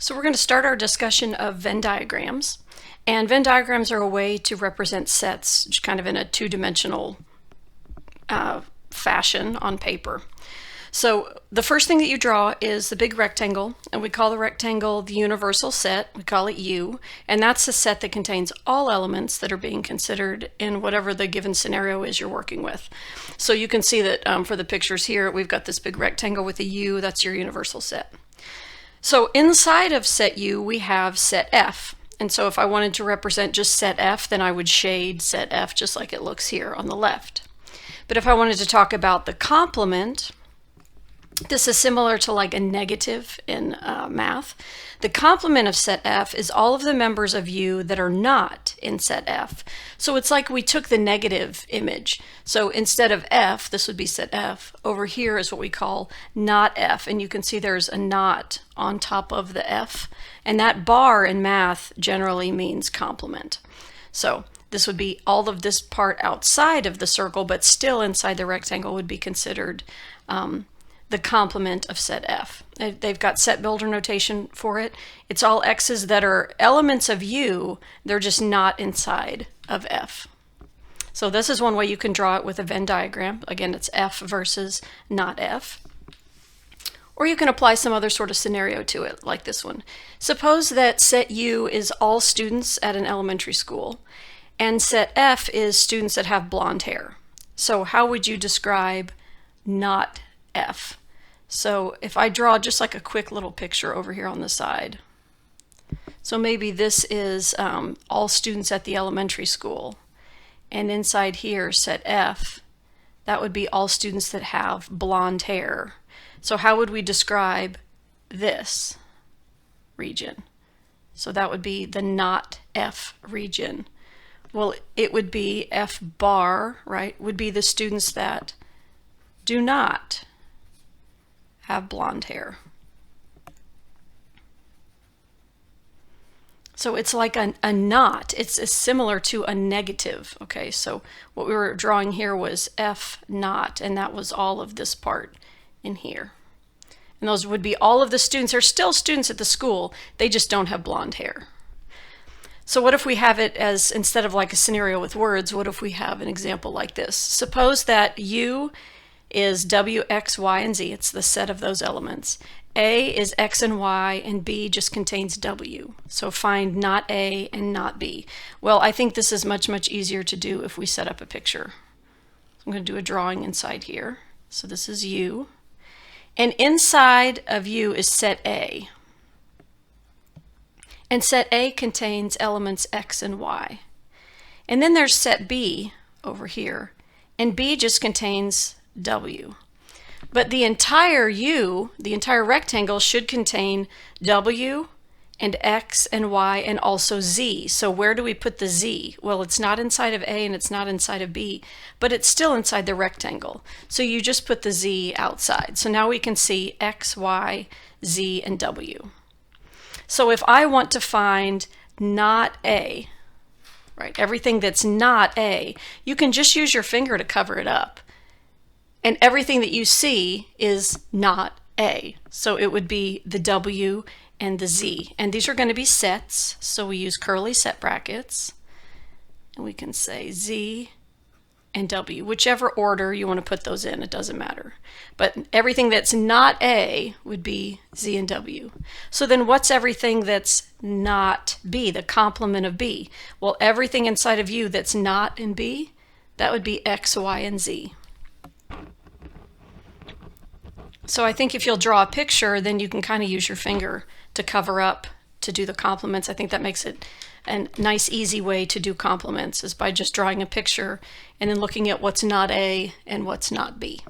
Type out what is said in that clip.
So we're going to start our discussion of Venn diagrams. And Venn diagrams are a way to represent sets kind of in a two-dimensional fashion on paper. So the first thing that you draw is the big rectangle, and we call the rectangle the universal set. We call it U, and that's the set that contains all elements that are being considered in whatever the given scenario is you're working with. So you can see that for the pictures here, we've got this big rectangle with a U. That's your universal set. So inside of set U, we have set F. And so if I wanted to represent just set F, then I would shade set F just like it looks here on the left. But if I wanted to talk about the complement, this is similar to like a negative in math. The complement of set F is all of the members of U that are not in set F. So it's like we took the negative image. So instead of F, this would be set F. Over here is what we call not F. And you can see there's a not on top of the F. And that bar in math generally means complement. So this would be all of this part outside of the circle, but still inside the rectangle would be considered the complement of set F. They've got set builder notation for it. It's all X's that are elements of U, they're just not inside of F. So this is one way you can draw it with a Venn diagram. Again, it's F versus not F. Or you can apply some other sort of scenario to it, like this one. Suppose that set U is all students at an elementary school, and set F is students that have blonde hair. So how would you describe not F? So if I draw just like a quick little picture over here on the side. So maybe this is all students at the elementary school. And inside here, set F, that would be all students that have blonde hair. So how would we describe this region? So that would be the not F region. Well, it would be F bar, right, would be the students that do not have blonde hair. So it's like a not. It's similar to a negative. Okay, so what we were drawing here was F not, and that was all of this part in here. And those would be all of the students. They're still students at the school. They just don't have blonde hair. So what if we have it as, instead of like a scenario with words, what if we have an example like this? Suppose that U is W, X, Y, and Z. It's the set of those elements. A is X and Y, and B just contains W. So find not A and not B. Well, I think this is much, much easier to do if we set up a picture. I'm going to do a drawing inside here. So this is U. And inside of U is set A. And set A contains elements X and Y. And then there's set B over here. And B just contains W. But the entire U, the entire rectangle, should contain W and X and Y and also Z. So where do we put the Z? Well, it's not inside of A and it's not inside of B, but it's still inside the rectangle. So you just put the Z outside. So now we can see X, Y, Z, and W. So if I want to find not A, right, everything that's not A, you can just use your finger to cover it up. And everything that you see is not A. So it would be the W and the Z. And these are going to be sets, so we use curly set brackets. And we can say Z and W, whichever order you want to put those in, it doesn't matter. But everything that's not A would be Z and W. So then what's everything that's not B, the complement of B? Well, everything inside of U that's not in B, that would be X, Y, and Z. So I think if you'll draw a picture, then you can kind of use your finger to cover up to do the complements. I think that makes it a nice, easy way to do complements, is by just drawing a picture and then looking at what's not A and what's not B.